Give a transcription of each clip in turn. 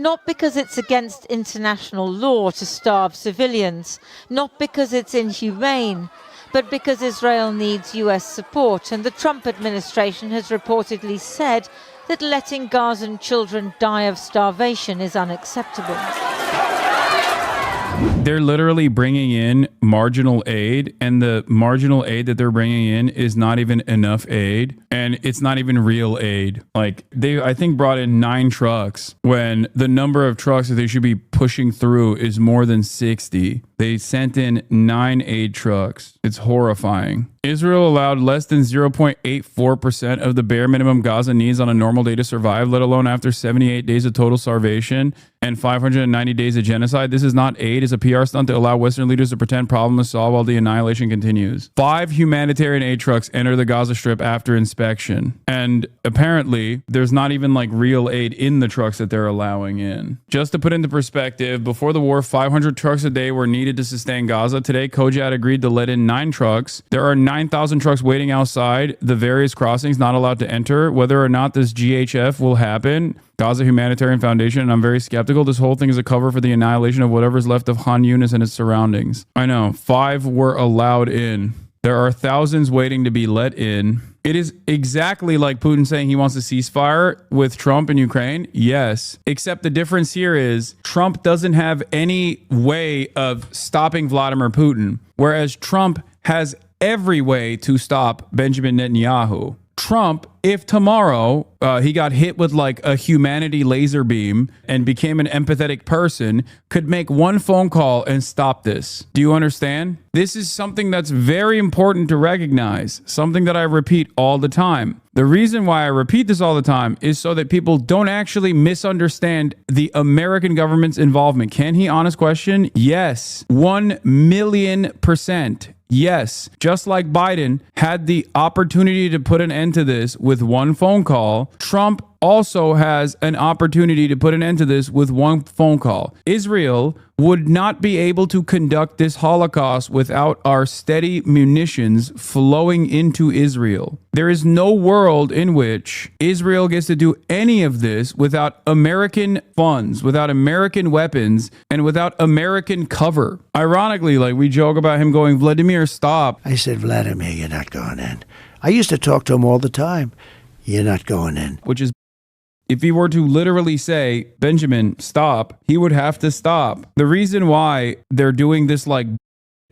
not because it's against international law to starve civilians, not because it's inhumane, but because Israel needs US support, and the Trump administration has reportedly said that letting Gazan children die of starvation is unacceptable. They're literally bringing in marginal aid, and the marginal aid that they're bringing in is not even enough aid, and it's not even real aid. Like, they, I think, brought in 9 trucks when the number of trucks that they should be pushing through is more than 60. They sent in 9 aid trucks. It's horrifying. Israel allowed less than 0.84% of the bare minimum Gaza needs on a normal day to survive, let alone after 78 days of total starvation and 590 days of genocide. This is not aid. It's a PR stunt to allow Western leaders to pretend problem is solved while the annihilation continues. 5 humanitarian aid trucks enter the Gaza Strip after inspection. And apparently, there's not even like real aid in the trucks that they're allowing in. Just to put into perspective, before the war, 500 trucks a day were needed to sustain Gaza. Today, Kojat agreed to let in 9 trucks. There are 9,000 trucks waiting outside the various crossings, not allowed to enter. Whether or not this GHF will happen, Gaza Humanitarian Foundation, and I'm very skeptical. This whole thing is a cover for the annihilation of whatever's left of Han Yunis and its surroundings. I know, 5 were allowed in. There are thousands waiting to be let in. It is exactly like Putin saying he wants a ceasefire with Trump in Ukraine. Yes, except the difference here is Trump doesn't have any way of stopping Vladimir Putin, whereas Trump has every way to stop Benjamin Netanyahu. Trump, if tomorrow he got hit with like a humanity laser beam and became an empathetic person, could make one phone call and stop this. Do you understand? This is something that's very important to recognize, something that I repeat all the time. The reason why I repeat this all the time is so that people don't actually misunderstand the American government's involvement. Can he? Honest question? Yes. 1,000,000%. Yes, just like Biden had the opportunity to put an end to this with one phone call, Trump also has an opportunity to put an end to this with one phone call. Israel would not be able to conduct this Holocaust without our steady munitions flowing into Israel. There is no world in which Israel gets to do any of this without American funds, without American weapons, and without American cover. Ironically, like we joke about him going, Vladimir, stop. I said, Vladimir, you're not going in. I used to talk to him all the time. You're not going in. Which is, if he were to literally say, Benjamin, stop, he would have to stop. The reason why they're doing this like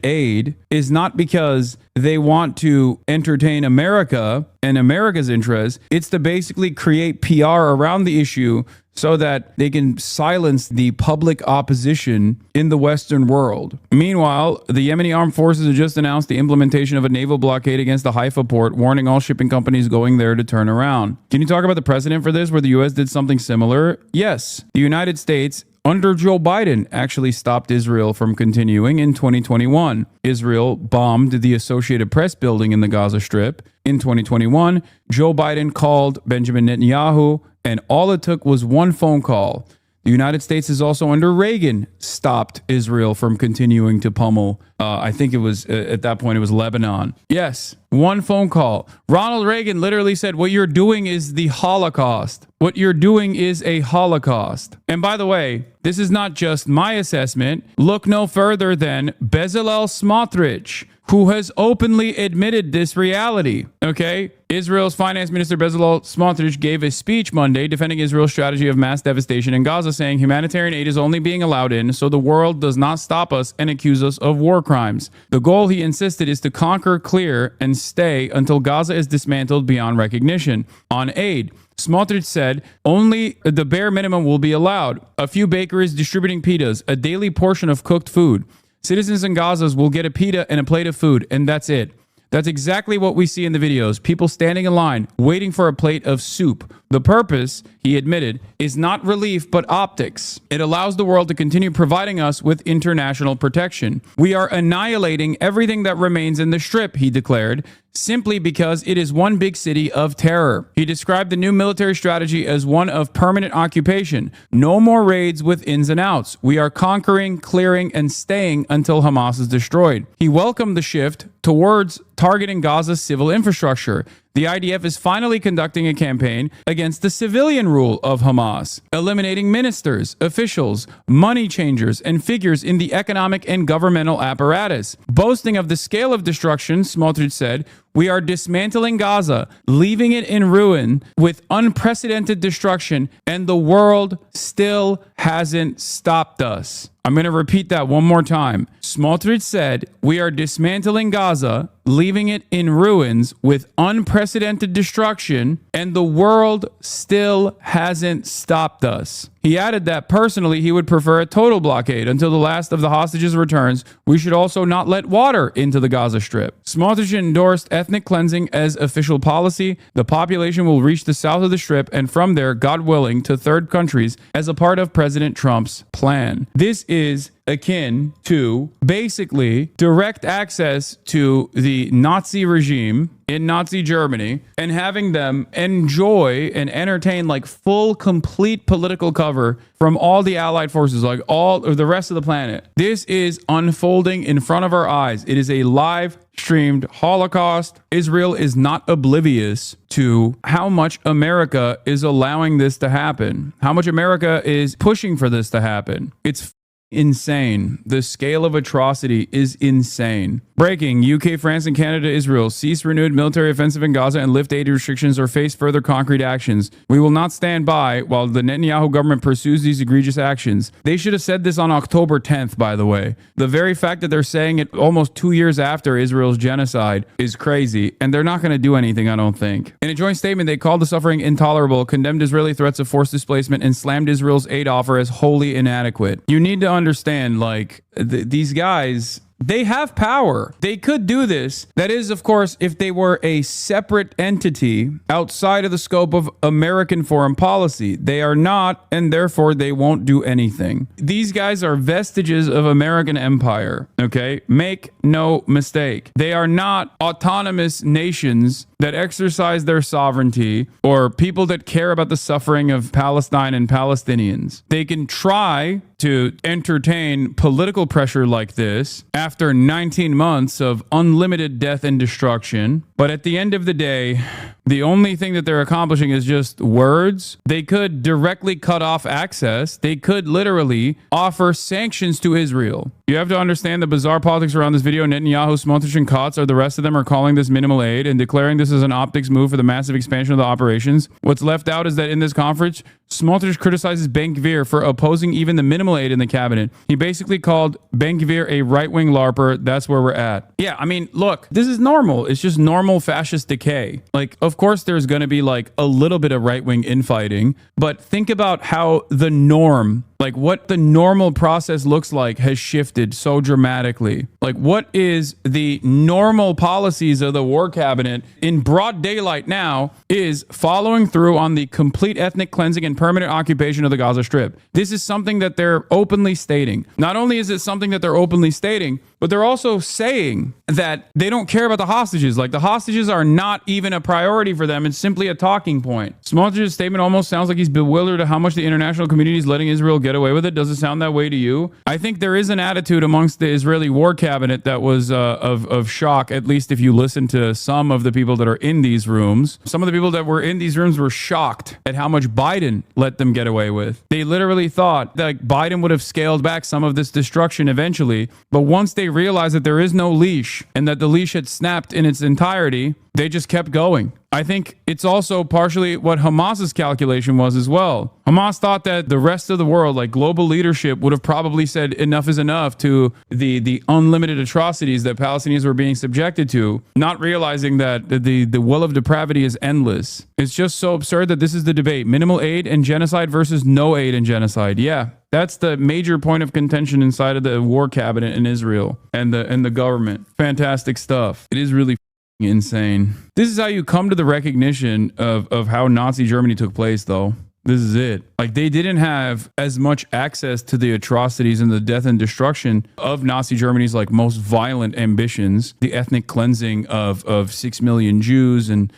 aid is not because they want to entertain America and America's interests. It's to basically create PR around the issue so that they can silence the public opposition in the Western world. Meanwhile, the Yemeni armed forces have just announced the implementation of a naval blockade against the Haifa port, warning all shipping companies going there to turn around. Can you talk about the precedent for this, where the U.S. did something similar? Yes, the United States under Joe Biden actually stopped Israel from continuing in 2021. Israel bombed the Associated Press building in the Gaza Strip. In 2021, Joe Biden called Benjamin Netanyahu, and all it took was one phone call. The United States is also under Reagan stopped Israel from continuing to pummel. I think it was, at that point, it was Lebanon. Yes, one phone call. Ronald Reagan literally said, what you're doing is the Holocaust. What you're doing is a Holocaust. And by the way, this is not just my assessment. Look no further than Bezalel Smotrich, who has openly admitted this reality. Okay? Israel's finance minister Bezalel Smotrich gave a speech Monday defending Israel's strategy of mass devastation in Gaza, saying humanitarian aid is only being allowed in so the world does not stop us and accuse us of war crimes. The goal, he insisted, is to conquer, clear, and stay until Gaza is dismantled beyond recognition. On aid, Smotrich said only the bare minimum will be allowed. A few bakeries distributing pitas, a daily portion of cooked food. Citizens in Gaza will get a pita and a plate of food, and that's it. That's exactly what we see in the videos. People standing in line, waiting for a plate of soup. The purpose, he admitted, is not relief, but optics. It allows the world to continue providing us with international protection. We are annihilating everything that remains in the Strip, he declared, simply because it is one big city of terror. He described the new military strategy as one of permanent occupation. No more raids with ins and outs. We are conquering, clearing, and staying until Hamas is destroyed. He welcomed the shift towards targeting Gaza's civil infrastructure. The IDF is finally conducting a campaign against the civilian rule of Hamas, eliminating ministers, officials, money changers, and figures in the economic and governmental apparatus. Boasting of the scale of destruction, Smotrich said, "We are dismantling Gaza, leaving it in ruin with unprecedented destruction, and the world still hasn't stopped us." I'm going to repeat that one more time. Smotrich said, "We are dismantling Gaza, leaving it in ruins with unprecedented destruction, and the world still hasn't stopped us." He added that personally he would prefer a total blockade until the last of the hostages returns. We should also not let water into the Gaza Strip. Smotrich endorsed ethnic cleansing as official policy. The population will reach the south of the Strip and from there, God willing, to third countries as a part of President Trump's plan. This is akin to basically direct access to the Nazi regime in Nazi Germany and having them enjoy and entertain like full, complete political cover from all the allied forces, like all of the rest of the planet. This is unfolding in front of our eyes. It is a live streamed Holocaust. Israel is not oblivious to how much America is allowing this to happen, how much America is pushing for this to happen. It's insane. The scale of atrocity is insane. Breaking: UK, France, and Canada, Israel cease renewed military offensive in Gaza and lift aid restrictions or face further concrete actions. We will not stand by while the Netanyahu government pursues these egregious actions. They should have said this on October 10th, by the way. The very fact that they're saying it almost 2 years after Israel's genocide is crazy, and they're not going to do anything, I don't think. In a joint statement, they called the suffering intolerable, condemned Israeli threats of forced displacement, and slammed Israel's aid offer as wholly inadequate. You need to understand, like, these guys, they have power. They could do this. That is, of course, if they were a separate entity outside of the scope of American foreign policy. They are not, and therefore they won't do anything. These guys are vestiges of American empire, okay? Make no mistake. They are not autonomous nations that exercise their sovereignty or people that care about the suffering of Palestine and Palestinians. They can try to entertain political pressure like this after 19 months of unlimited death and destruction. But at the end of the day, the only thing that they're accomplishing is just words. They could directly cut off access. They could literally offer sanctions to Israel. You have to understand the bizarre politics around this video. Netanyahu, Smotrich, and Katz, or the rest of them, are calling this minimal aid and declaring this as an optics move for the massive expansion of the operations. What's left out is that in this conference, Smotrich criticizes Ben-Gvir for opposing even the minimal aid in the cabinet. He basically called Ben-Gvir a right-wing LARPer. That's where we're at. Yeah, I mean, look, this is normal. It's just normal fascist decay. Like, of course, there's going to be like a little bit of right-wing infighting, but think about how the norm, like what the normal process looks like, has shifted so dramatically. Like, what is the normal policies of the war cabinet in broad daylight now is following through on the complete ethnic cleansing and permanent occupation of the Gaza Strip. This is something that they're openly stating. Not only is it something that they're openly stating, but they're also saying that they don't care about the hostages. Like, the hostages are not even a priority for them. It's simply a talking point. Smotrich's statement almost sounds like he's bewildered at how much the international community is letting Israel get away with it. Does it sound that way to you? I think there is an attitude amongst the Israeli war cabinet that was of shock, at least if you listen to some of the people that are in these rooms. Some of the people that were in these rooms were shocked at how much Biden let them get away with. They literally thought that Biden would have scaled back some of this destruction eventually, but once they realized that there is no leash and that the leash had snapped in its entirety, they just kept going. I think it's also partially what Hamas's calculation was as well. Hamas thought that the rest of the world, like global leadership, would have probably said enough is enough to the unlimited atrocities that Palestinians were being subjected to, not realizing that the well of depravity is endless. It's just so absurd that this is the debate. Minimal aid and genocide versus no aid and genocide. Yeah, that's the major point of contention inside of the war cabinet in Israel and the government. Fantastic stuff. It is really insane. This is how you come to the recognition of how Nazi Germany took place, though. This is it. Like, they didn't have as much access to the atrocities and the death and destruction of Nazi Germany's like most violent ambitions, the ethnic cleansing of 6 million Jews and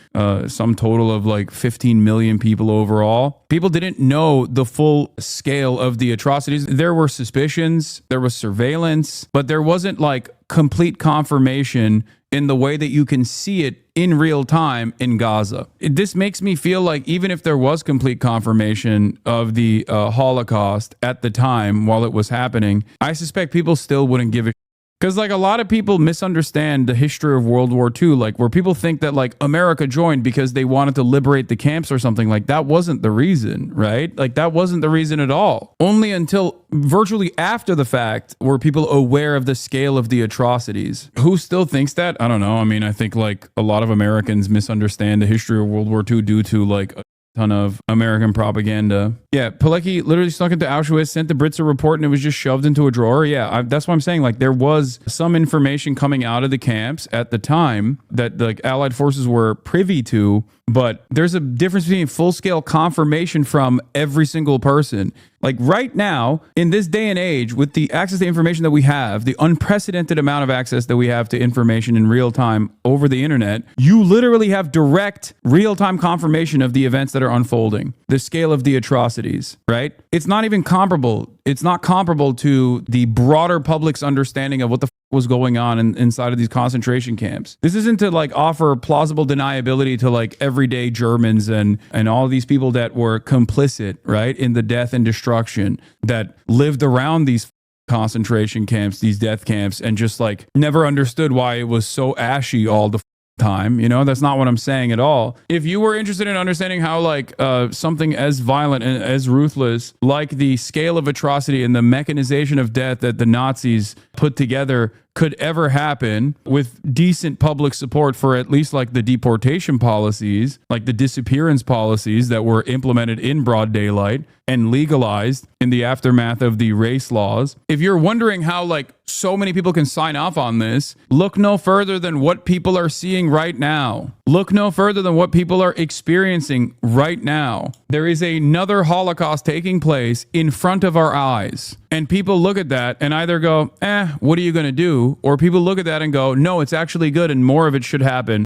some total of like 15 million people overall. People didn't know the full scale of the atrocities. There were suspicions, there was surveillance, but there wasn't like complete confirmation in the way that you can see it in real time in Gaza. This makes me feel like even if there was complete confirmation of the Holocaust at the time while it was happening, I suspect people still wouldn't give a because like a lot of people misunderstand the history of World War II, like where people think that like America joined because they wanted to liberate the camps or something. Like that wasn't the reason, right? Like that wasn't the reason at all. Only until virtually after the fact were people aware of the scale of the atrocities. Who still thinks that? I don't know. I mean, I think like a lot of Americans misunderstand the history of World War II due to like ton of American propaganda. Yeah, Pilecki literally snuck into Auschwitz, sent the Brits a report, and it was just shoved into a drawer. Yeah, that's what I'm saying. Like, there was some information coming out of the camps at the time that the Allied forces were privy to, but there's a difference between full-scale confirmation from every single person. Like right now, in this day and age, with the access to information that we have, the unprecedented amount of access that we have to information in real time over the internet, you literally have direct real-time confirmation of the events that are unfolding, the scale of the atrocities, right? It's not even comparable. It's not comparable to the broader public's understanding of what the was going on inside of these concentration camps. This isn't to like offer plausible deniability to like everyday Germans and all these people that were complicit, right, in the death and destruction that lived around these concentration camps, these death camps, and just like never understood why it was so ashy all the time. You know, that's not what I'm saying at all. If you were interested in understanding how like something as violent and as ruthless, like the scale of atrocity and the mechanization of death that the Nazis put together could ever happen with decent public support for at least like the deportation policies, like the disappearance policies that were implemented in broad daylight and legalized in the aftermath of the race laws. If you're wondering how like so many people can sign off on this, look no further than what people are seeing right now. Look no further than what people are experiencing right now. There is another Holocaust taking place in front of our eyes. And people look at that and either go, what are you going to do? Or people look at that and go, no, it's actually good and more of it should happen.